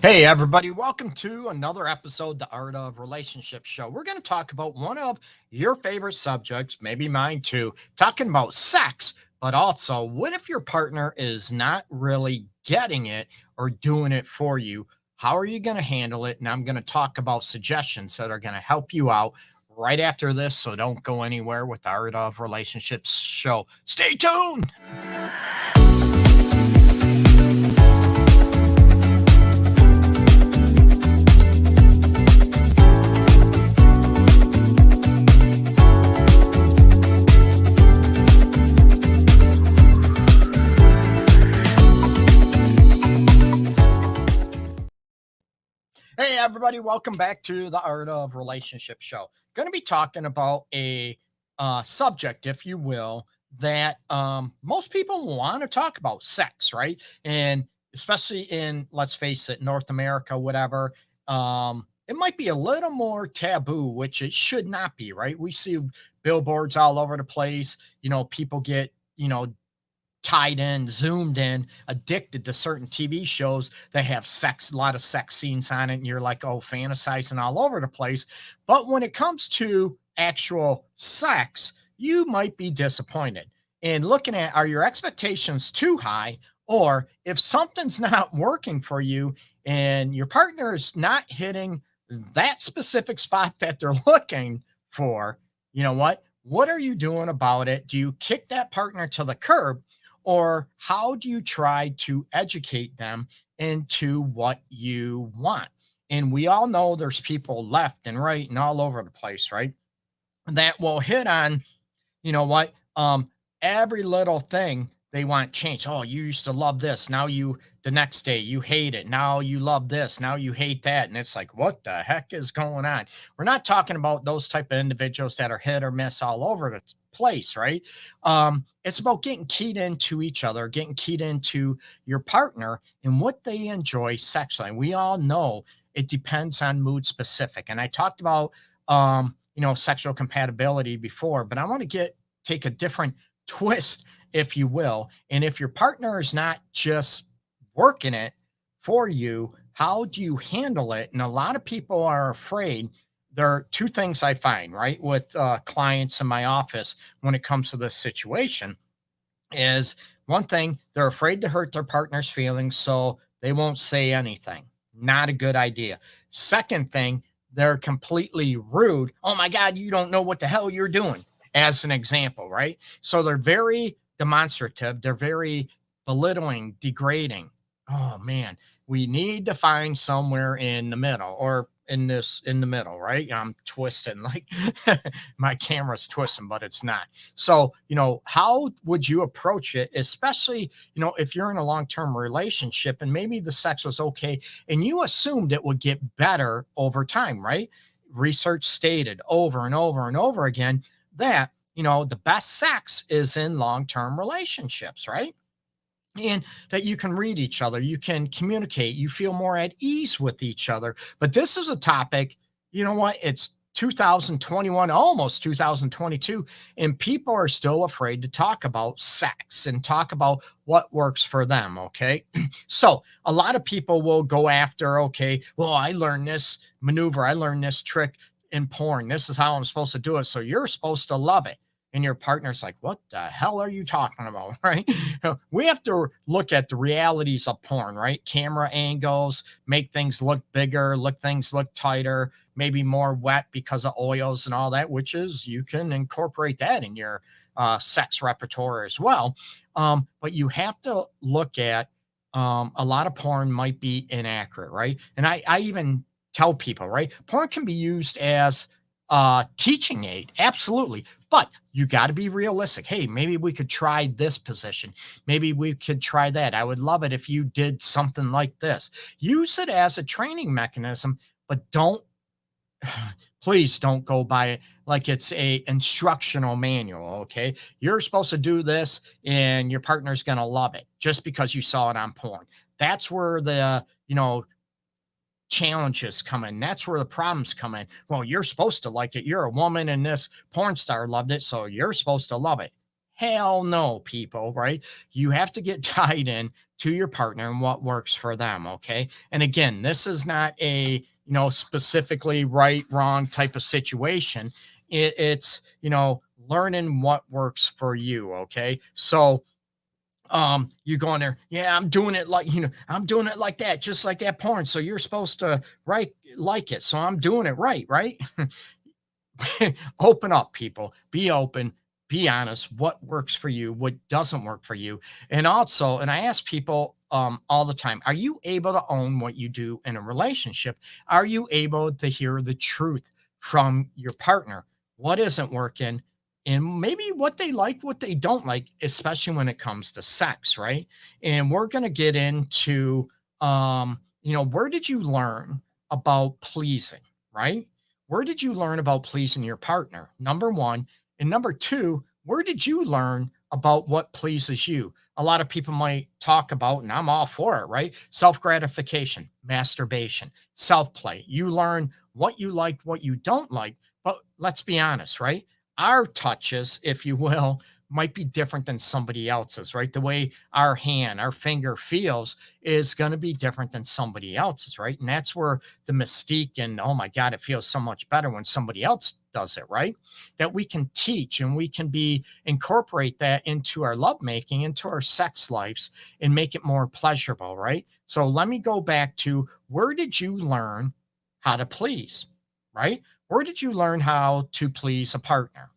Hey, everybody, welcome to another episode, The Art of Relationship Show. We're going to talk about one of your favorite subjects, maybe mine too, talking about sex, but also what if your partner is not really getting it or doing it for you? How are you going to handle it? And I'm going to talk about suggestions that are going to help you out right after this. So don't go anywhere with The Art of Relationships Show. Stay tuned. Hey, everybody, welcome back to the Art of Relationship Show. Going to be talking about a subject, if you will, that most people want to talk about sex, right? And especially in, let's face it, North America, whatever, it might be a little more taboo, which it should not be, right? We see billboards all over the place. People get, tied in, zoomed in, addicted to certain TV shows that have sex, a lot of sex scenes on it. And you're like, oh, fantasizing all over the place. But when it comes to actual sex, you might be disappointed. And looking at, are your expectations too high? Or if something's not working for you and your partner is not hitting that specific spot that they're looking for, you know what? What are you doing about it? Do you kick that partner to the curb? Or how do you try to educate them into what you want? And we all know there's people left and right and all over the place, right? That will hit on, you know what? Every little thing they want change. Oh, you used to love this. Now the next day you hate it. Now you love this. Now you hate that. And it's like, what the heck is going on? We're not talking about those type of individuals that are hit or miss all over the place, right? It's about getting keyed into each other, getting keyed into your partner and what they enjoy sexually. And we all know it depends on mood specific. And I talked about, sexual compatibility before, but I want to take a different twist, if you will. And if your partner is not just working it for you, how do you handle it? And a lot of people are afraid. There are two things I find, right, with clients in my office when it comes to this situation is one thing, they're afraid to hurt their partner's feelings, so they won't say anything. Not a good idea. Second thing, they're completely rude. Oh my God, you don't know what the hell you're doing, as an example, right? So they're very demonstrative. They're very belittling, degrading. Oh man, we need to find somewhere in the middle or in the middle, right? I'm twisting like my camera's twisting, but it's not. So, how would you approach it, especially, if you're in a long-term relationship and maybe the sex was okay and you assumed it would get better over time, right? Research stated over and over and over again that, the best sex is in long-term relationships, right? And that you can read each other, you can communicate, you feel more at ease with each other. But this is a topic, you know what? It's 2021, almost 2022, and people are still afraid to talk about sex and talk about what works for them. Okay. So a lot of people will go after, okay, well, I learned this maneuver, I learned this trick in porn. This is how I'm supposed to do it. So you're supposed to love it. And your partner's like, what the hell are you talking about? Right. We have to look at the realities of porn, right? Camera angles, make things look bigger, things look tighter, maybe more wet because of oils and all that, which is you can incorporate that in your sex repertoire as well. But you have to look at a lot of porn might be inaccurate, right? And I even tell people, right? Porn can be used as teaching aid. Absolutely. But you got to be realistic. Hey, maybe we could try this position. Maybe we could try that. I would love it if you did something like this. Use it as a training mechanism, but please don't go by it like it's a instructional manual. Okay. You're supposed to do this and your partner's going to love it just because you saw it on porn. That's where the, challenges come in. That's where the problems come in. Well, you're supposed to like it. You're a woman and this porn star loved it, so you're supposed to love it. Hell no, people, right? You have to get tied in to your partner and what works for them. Okay. And again, this is not a, specifically right, wrong type of situation. It's, learning what works for you. Okay. So, you go in there, yeah, I'm doing it like, I'm doing it like that, just like that porn. So you're supposed to, right, like it. So I'm doing it right, right? Open up, people. Be open. Be honest. What works for you? What doesn't work for you? And also, and I ask people all the time, are you able to own what you do in a relationship? Are you able to hear the truth from your partner? What isn't working? And maybe what they like, what they don't like, especially when it comes to sex, right? And we're going to get into, where did you learn about pleasing, right? Where did you learn about pleasing your partner? Number one. And number two, where did you learn about what pleases you? A lot of people might talk about, and I'm all for it, right? Self gratification, masturbation, self play. You learn what you like, what you don't like. But let's be honest, right? Our touches, if you will, might be different than somebody else's, right? The way our hand, our finger feels is going to be different than somebody else's, right? And that's where the mystique and, oh my God, it feels so much better when somebody else does it, right? That we can teach and we can be incorporate that into our lovemaking, into our sex lives, and make it more pleasurable, right? So let me go back to, where did you learn how to please, right? Where did you learn how to please a partner?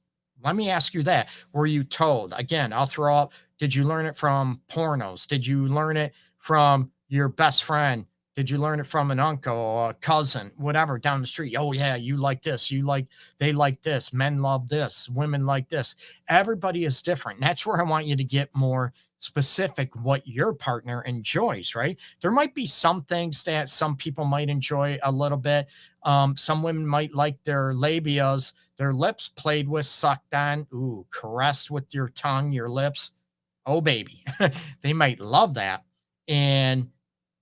Let me ask you that. Were you told? Again, I'll throw up. Did you learn it from pornos? Did you learn it from your best friend? Did you learn it from an uncle, a cousin, whatever down the street? Oh, yeah, you like this. They like this. Men love this. Women like this. Everybody is different. And that's where I want you to get more specific what your partner enjoys, right? There might be some things that some people might enjoy a little bit. Some women might like their labias, their lips played with, sucked on, ooh, caressed with your tongue, your lips. Oh, baby. They might love that. And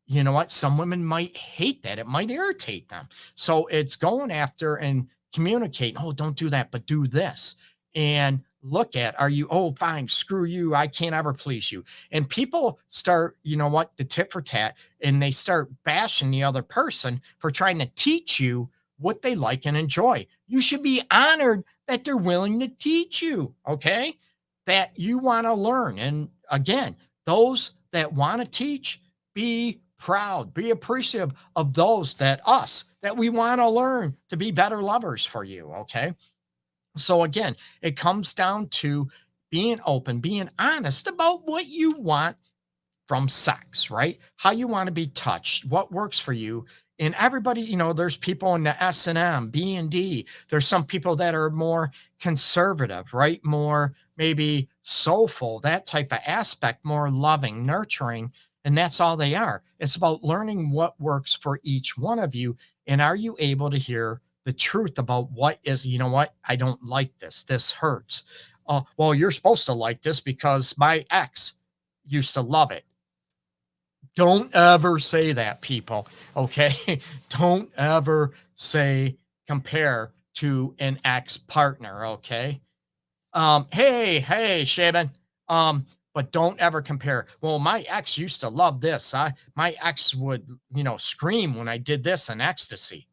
you know what? Some women might hate that. It might irritate them. So it's going after and communicating, oh, don't do that, but do this. And look at, are you, oh, fine, screw you. I can't ever please you. And people start, the tit for tat, and they start bashing the other person for trying to teach you what they like and enjoy. You should be honored that they're willing to teach you, okay? That you want to learn. And again, those that want to teach, be proud, be appreciative of those that we want to learn to be better lovers for you, okay? So again, it comes down to being open, being honest about what you want from sex, right? How you want to be touched, what works for you. And everybody, there's people in the S&M, B and D. There's some people that are more conservative, right? More maybe soulful, that type of aspect, more loving, nurturing. And that's all they are. It's about learning what works for each one of you. And are you able to hear the truth about what is, what? I don't like this. This hurts. Well, you're supposed to like this because my ex used to love it. Don't ever say that, people. Okay. Don't ever say compare to an ex partner. Okay. Hey, Shaban. But don't ever compare. Well, my ex used to love this. My ex would, scream when I did this in ecstasy.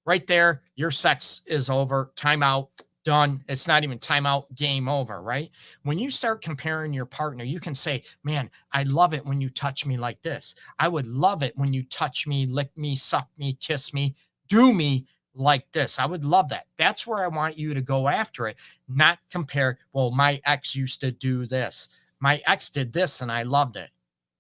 Right there, your sex is over. Time out. Done. It's not even timeout, game over, right? When you start comparing your partner, you can say, man, I love it when you touch me like this. I would love it when you touch me, lick me, suck me, kiss me, do me like this. I would love that. That's where I want you to go after it, not compare, well, my ex used to do this. My ex did this and I loved it.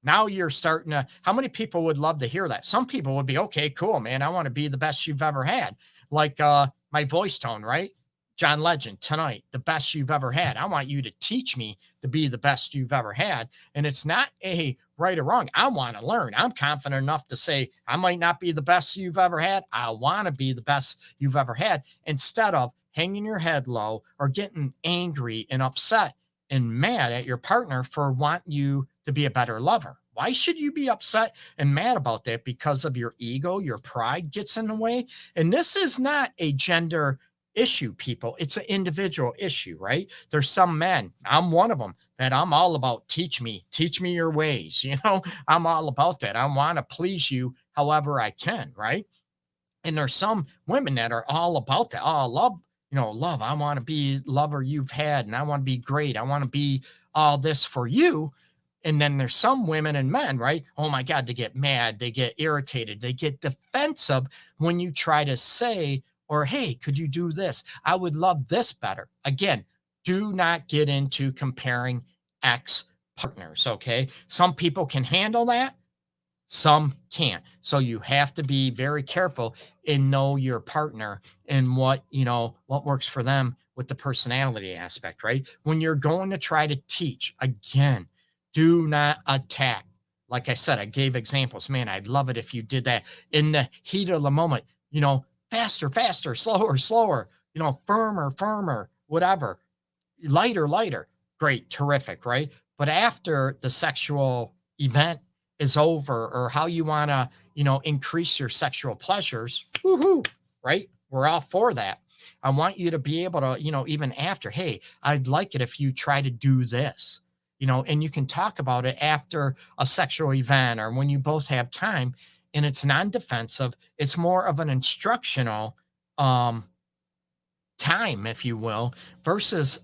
Now you're starting to, how many people would love to hear that? Some people would be, okay, cool, man. I want to be the best you've ever had. Like my voice tone, right? John Legend tonight, the best you've ever had. I want you to teach me to be the best you've ever had. And it's not a right or wrong. I want to learn. I'm confident enough to say, I might not be the best you've ever had. I want to be the best you've ever had, instead of hanging your head low or getting angry and upset and mad at your partner for wanting you to be a better lover. Why should you be upset and mad about that? Because of your ego, your pride gets in the way. And this is not a gender issue, people. It's an individual issue, right? There's some men, I'm one of them, that I'm all about teach me your ways. I'm all about that. I want to please you however I can, right? And there's some women that are all about that. Oh, love, love. I want to be lover you've had, and I want to be great. I want to be all this for you. And then there's some women and men, right? Oh my God, they get mad, they get irritated, they get defensive when you try to say, or hey, could you do this? I would love this better. Again, do not get into comparing ex partners. Okay. Some people can handle that, some can't. So you have to be very careful and know your partner and what works for them with the personality aspect, right? When you're going to try to teach, again, do not attack. Like I said, I gave examples. Man, I'd love it if you did that in the heat of the moment, faster, faster, slower, slower, firmer, firmer, whatever, lighter, lighter. Great, terrific, right? But after the sexual event is over, or how you want to, increase your sexual pleasures, woohoo, right? We're all for that. I want you to be able to, even after, hey, I'd like it if you try to do this, and you can talk about it after a sexual event or when you both have time, and it's non-defensive. It's more of an instructional time, if you will, versus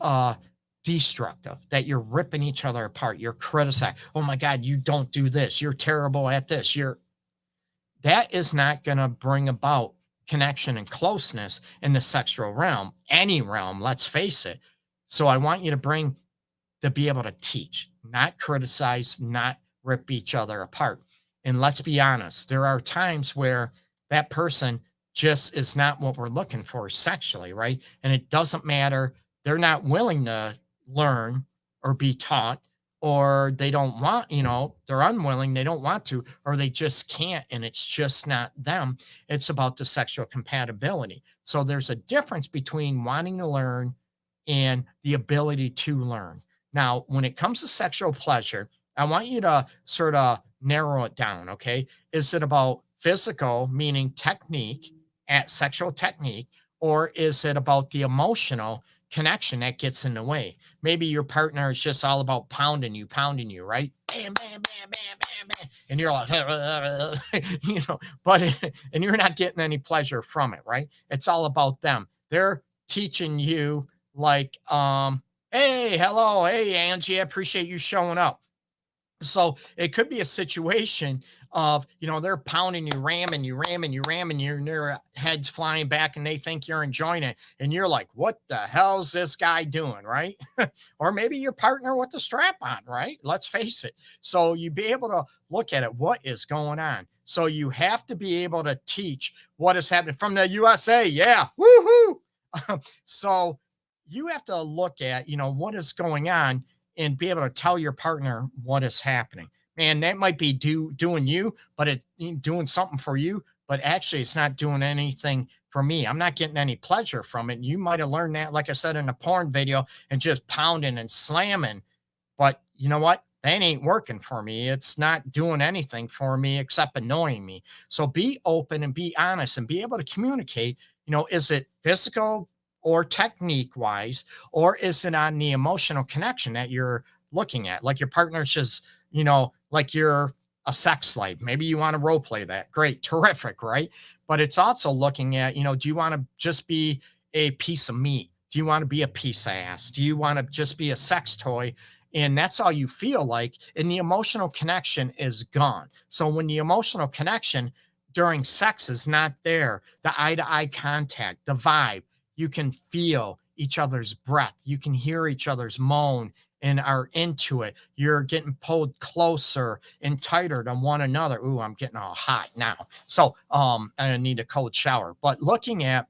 destructive, that you're ripping each other apart. You're criticizing. Oh my God, you don't do this. You're terrible at this. That is not going to bring about connection and closeness in the sexual realm, any realm, let's face it. So I want you to be able to teach, not criticize, not rip each other apart. And let's be honest, there are times where that person just is not what we're looking for sexually, right? And it doesn't matter. They're not willing to learn or be taught, or they don't want, they're unwilling, they don't want to, or they just can't, and it's just not them. It's about the sexual compatibility. So there's a difference between wanting to learn and the ability to learn. Now, when it comes to sexual pleasure, I want you to sort of narrow it down, okay? Is it about physical, meaning technique, at sexual technique, or is it about the emotional connection that gets in the way? Maybe your partner is just all about pounding you, right? Bam, bam, bam, bam, bam, bam. And you're like, but, and you're not getting any pleasure from it, right? It's all about them. They're teaching you like, hey, hello, hey, Angie, I appreciate you showing up. So it could be a situation of, they're pounding you, ramming you, and their head's flying back and they think you're enjoying it. And you're like, what the hell's this guy doing? Right. Or maybe your partner with the strap on, right? Let's face it. So you be able to look at it. What is going on? So you have to be able to teach what is happening from the USA. Yeah. Woohoo. So you have to look at, what is going on and be able to tell your partner what is happening. Man, that might be doing you, but it's doing something for you, but actually it's not doing anything for me. I'm not getting any pleasure from it. You might have learned that, like I said, in a porn video, and just pounding and slamming. But you know what? That ain't working for me. It's not doing anything for me except annoying me. So be open and be honest and be able to communicate. Is it physical or technique wise, or is it on the emotional connection that you're looking at? Like your partner's just, like you're a sex slave. Maybe you want to role play that. Great, terrific, right? But it's also looking at, do you want to just be a piece of meat? Do you want to be a piece of ass? Do you want to just be a sex toy? And that's all you feel like. And the emotional connection is gone. So when the emotional connection during sex is not there, the eye to eye contact, the vibe, you can feel each other's breath. You can hear each other's moan and are into it. You're getting pulled closer and tighter to one another. Ooh, I'm getting all hot now. So I need a cold shower. But looking at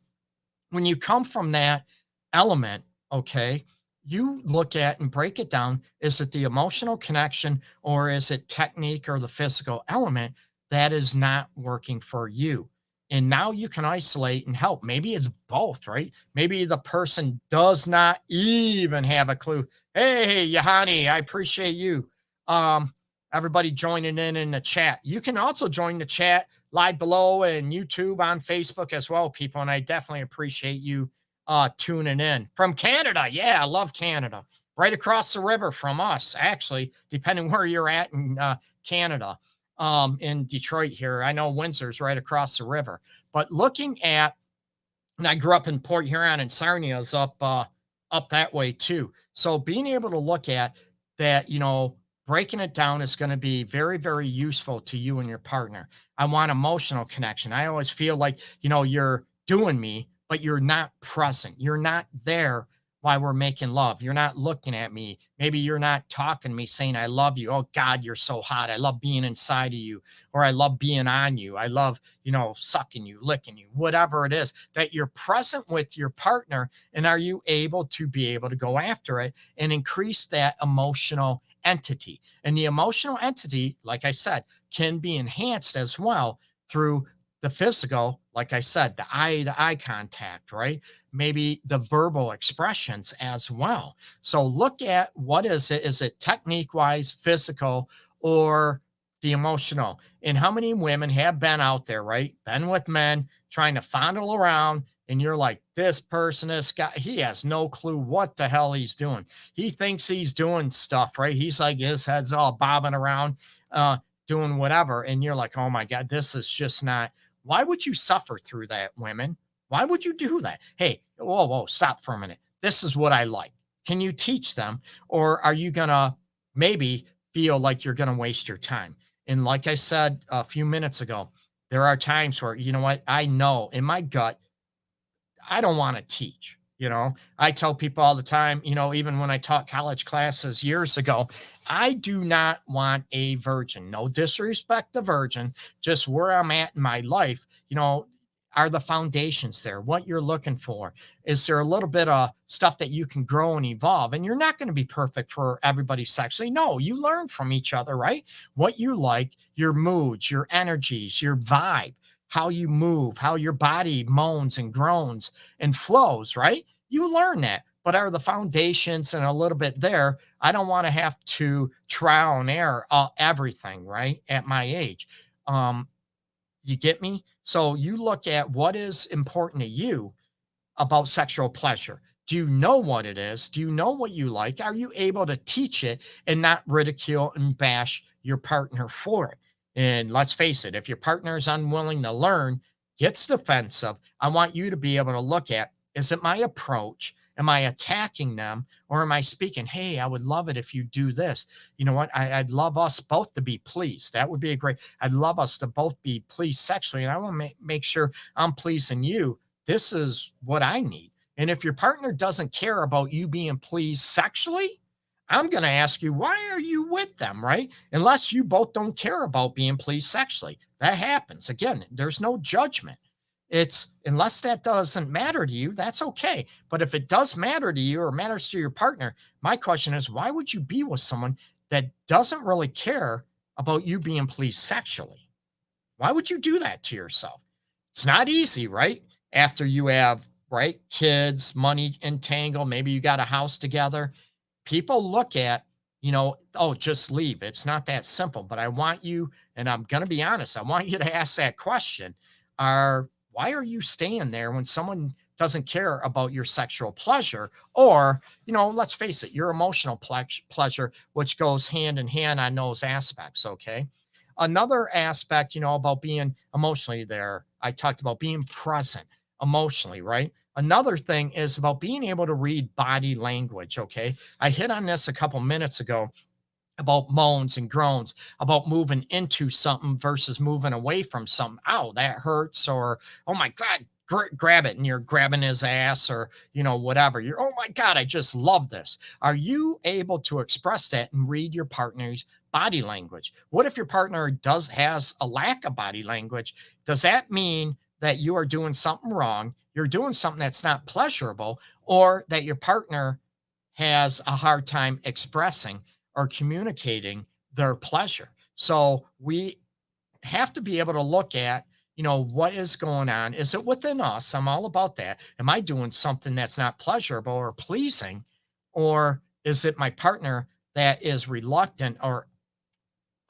when you come from that element, okay, you look at and break it down. Is it the emotional connection, or is it technique or the physical element that is not working for you? And now you can isolate and help. Maybe it's both, right? Maybe the person does not even have a clue. Hey, Yahani, I appreciate you. Everybody joining in the chat. You can also join the chat live below and YouTube on Facebook as well, people. And I definitely appreciate you tuning in from Canada. Yeah, I love Canada. Right across the river from us, actually, depending where you're at in Canada, in Detroit here. I know Windsor's right across the river. But looking at, and I grew up in Port Huron, and Sarnia's up that way too. So being able to look at that, breaking it down is going to be very, very useful to you and your partner. I want emotional connection. I always feel like, you're doing me, but you're not present. You're not there while we're making love. You're not looking at me. Maybe you're not talking to me saying, I love you. Oh God, you're so hot. I love being inside of you, or I love being on you. I love, sucking you, licking you, whatever it is, that you're present with your partner. And are you able to go after it and increase that emotional entity? And the emotional entity, like I said, can be enhanced as well through the physical, like I said, the eye to eye contact, right? Maybe the verbal expressions as well. So look at, what is it? Is it technique wise, physical, or the emotional? And how many women have been out there, right? Been with men trying to fondle around, and you're like, this person, this guy, he has no clue what the hell he's doing. He thinks he's doing stuff, right? He's like, his head's all bobbing around, doing whatever. And you're like, oh my God, this is just not. Why would you suffer through that, women? Why would you do that? Hey, whoa, whoa, stop for a minute. This is what I like. Can you teach them? Or are you going to maybe feel like you're going to waste your time? And like I said a few minutes ago, there are times where, you know what? I know in my gut, I don't want to teach. I tell people all the time, even when I taught college classes years ago, I do not want a virgin. No disrespect to virgin, just where I'm at in my life, are the foundations there? What you're looking for? Is there a little bit of stuff that you can grow and evolve? And you're not going to be perfect for everybody sexually. No, you learn from each other, right? What you like, your moods, your energies, your vibe, how you move, how your body moans and groans and flows, right? You learn that. But are the foundations and a little bit there? I don't want to have to trial and error everything, right? At my age. You get me? So you look at what is important to you about sexual pleasure. Do you know what it is? Do you know what you like? Are you able to teach it and not ridicule and bash your partner for it? And let's face it, if your partner is unwilling to learn, gets defensive, I want you to be able to look at, is it my approach? Am I attacking them, or am I speaking? Hey, I would love it if you do this. You know what? I'd love us both to be pleased. That would be I'd love us to both be pleased sexually. And I want to make sure I'm pleasing you. This is what I need. And if your partner doesn't care about you being pleased sexually, I'm going to ask you, why are you with them, right? Unless you both don't care about being pleased sexually. That happens. Again, there's no judgment. It's, unless that doesn't matter to you, that's okay. But if it does matter to you or matters to your partner, my question is, why would you be with someone that doesn't really care about you being pleased sexually? Why would you do that to yourself? It's not easy, right? After you have, right, kids, money entangled, maybe you got a house together. People look at, oh, just leave. It's not that simple. But I want you, and I'm going to be honest, I want you to ask that question. Why are you staying there when someone doesn't care about your sexual pleasure? Or, let's face it, your emotional pleasure, which goes hand in hand on those aspects. Okay. Another aspect, about being emotionally there, I talked about being present emotionally, right? Another thing is about being able to read body language. Okay. I hit on this a couple minutes ago about moans and groans, about moving into something versus moving away from something. Ow, that hurts. Or, oh my God, grab it. And you're grabbing his ass, or, whatever. You're, oh my God, I just love this. Are you able to express that and read your partner's body language? What if your partner has a lack of body language? Does that mean that you are doing something wrong? You're doing something that's not pleasurable, or that your partner has a hard time expressing or communicating their pleasure? So we have to be able to look at, what is going on. Is it within us? I'm all about that. Am I doing something that's not pleasurable or pleasing? Or is it my partner that is reluctant or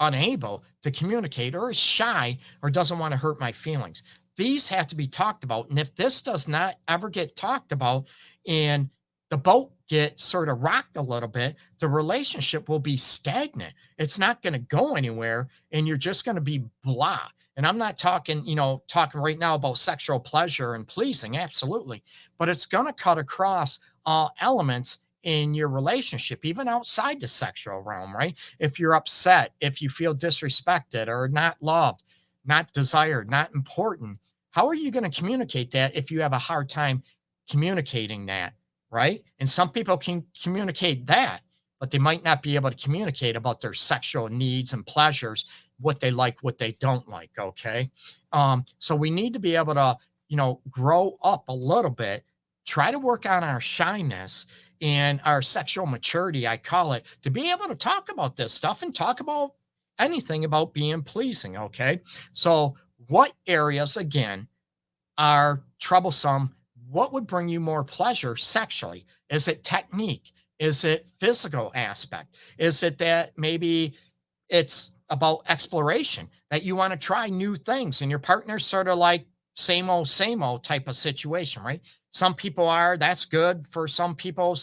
unable to communicate, or is shy, or doesn't want to hurt my feelings? these have to be talked about. And if this does not ever get talked about and the boat get sort of rocked a little bit, the relationship will be stagnant. It's not going to go anywhere and you're just going to be blah. And I'm not talking, talking right now about sexual pleasure and pleasing, absolutely. But it's going to cut across all elements in your relationship, even outside the sexual realm, right? If you're upset, if you feel disrespected or not loved, not desired, not important, how are you going to communicate that if you have a hard time communicating that, right? And some people can communicate that, but they might not be able to communicate about their sexual needs and pleasures, what they like, what they don't like. Okay. So we need to be able to, grow up a little bit, try to work on our shyness and our sexual maturity, I call it, to be able to talk about this stuff and talk about anything about being pleasing. Okay. So, what areas, again, are troublesome? What would bring you more pleasure sexually? Is it technique? Is it physical aspect? Is it that maybe it's about exploration, that you want to try new things and your partner's sort of like same old type of situation, right? Some people are, that's good for some people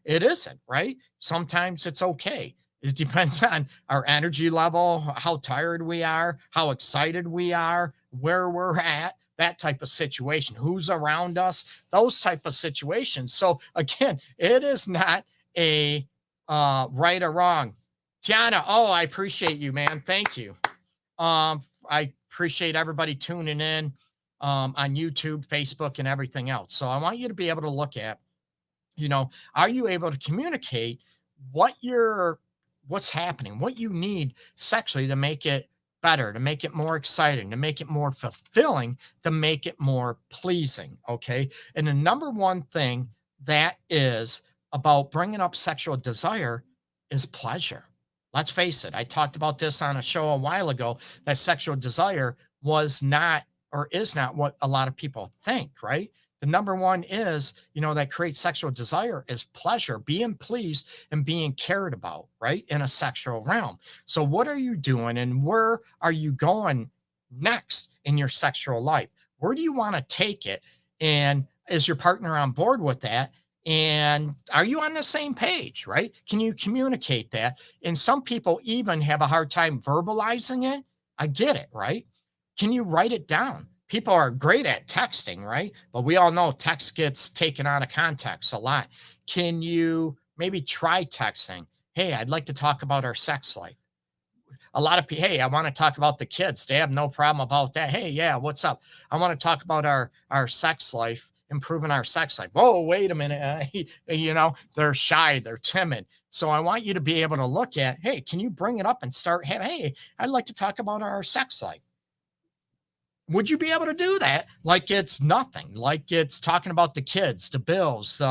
it isn't, right? Sometimes it's okay. It depends on our energy level, how tired we are, how excited we are, where we're at, that type of situation, who's around us, those type of situations. So again, it is not a right or wrong. Tiana, oh, I appreciate you, man. Thank you. I appreciate everybody tuning in on YouTube, Facebook, and everything else. So I want you to be able to look at, are you able to communicate what's happening, what you need sexually to make it better, to make it more exciting, to make it more fulfilling, to make it more pleasing. Okay. And the number one thing that is about bringing up sexual desire is pleasure. Let's face it. I talked about this on a show a while ago, that sexual desire was not or is not what a lot of people think, right? The number one is, that creates sexual desire is pleasure, being pleased and being cared about, right? In a sexual realm. So, what are you doing and where are you going next in your sexual life? Where do you want to take it? And is your partner on board with that? And are you on the same page, right? Can you communicate that? And some people even have a hard time verbalizing it. I get it, right? Can you write it down? People are great at texting, right? But we all know text gets taken out of context a lot. Can you maybe try texting? Hey, I'd like to talk about our sex life. A lot of people, hey, I want to talk about the kids. They have no problem about that. Hey, yeah, what's up? I want to talk about our sex life, improving our sex life. Whoa, wait a minute. They're shy, they're timid. So I want you to be able to look at, hey, can you bring it up and start, hey, I'd like to talk about our sex life. Would you be able to do that like it's nothing, like it's talking about the kids, the bills,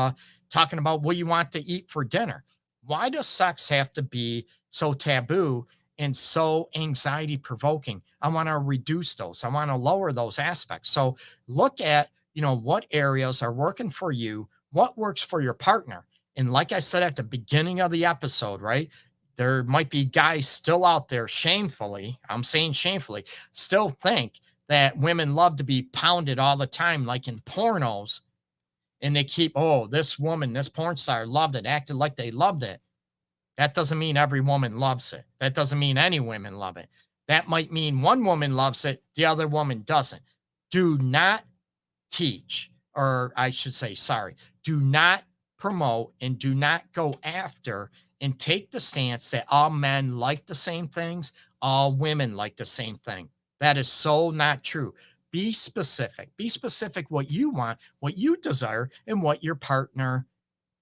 talking about what you want to eat for dinner? Why does sex have to be so taboo and so anxiety provoking? I want to reduce those. I want to lower those aspects. So look at, what areas are working for you, what works for your partner. And like I said at the beginning of the episode, right? There might be guys still out there shamefully, I'm saying shamefully, still think that women love to be pounded all the time, like in pornos. And they keep, oh, this woman, this porn star loved it, acted like they loved it. That doesn't mean every woman loves it. That doesn't mean any women love it. That might mean one woman loves it, the other woman doesn't. Do not teach, or I should say, sorry, do not promote and do not go after and take the stance that all men like the same things, all women like the same thing. That is so not true. Be specific. Be specific what you want, what you desire, and what your partner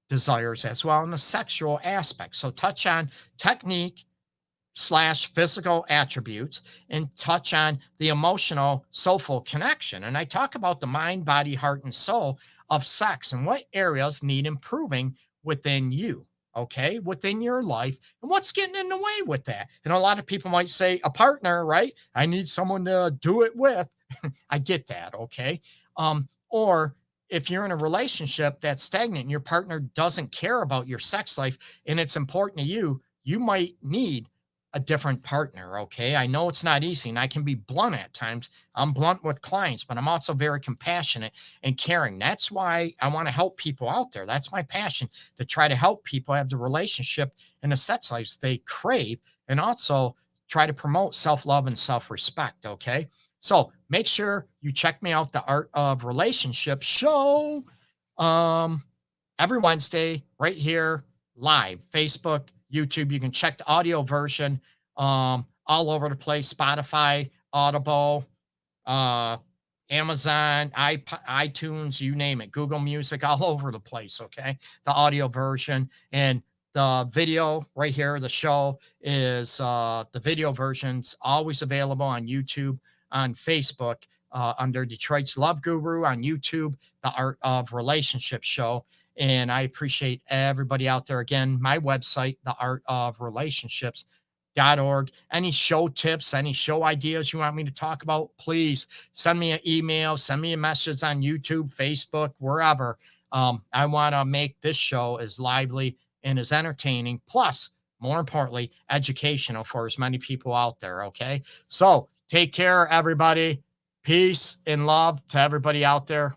desires as well in the sexual aspect. So touch on technique / physical attributes and touch on the emotional soulful connection. And I talk about the mind, body, heart, and soul of sex and what areas need improving within you. Okay, within your life, and what's getting in the way with that. And a lot of people might say, a partner, right? I need someone to do it with. I get that. Okay. Or if you're in a relationship that's stagnant and your partner doesn't care about your sex life and it's important to you, you might need a different partner. Okay. I know it's not easy and I can be blunt at times. I'm blunt with clients, but I'm also very compassionate and caring. That's why I want to help people out there. That's my passion, to try to help people have the relationship and the sex lives they crave, and also try to promote self love and self respect. Okay. So make sure you check me out, the Art of Relationship show. Um, every Wednesday, right here, live, Facebook, YouTube. You can check the audio version all over the place: Spotify, Audible, uh, Amazon, iTunes, you name it, Google Music, all over the place. Okay. The audio version, and the video right here, the show is the video version's always available on YouTube, on Facebook, under Detroit's Love Guru, on YouTube, the Art of Relationship show. And I appreciate everybody out there. Again, my website, the Art of Relationships.org. Any show tips, any show ideas you want me to talk about, please send me an email, send me a message on YouTube, Facebook, wherever. I want to make this show as lively and as entertaining, plus, more importantly, educational for as many people out there. Okay. So take care, everybody. Peace and love to everybody out there.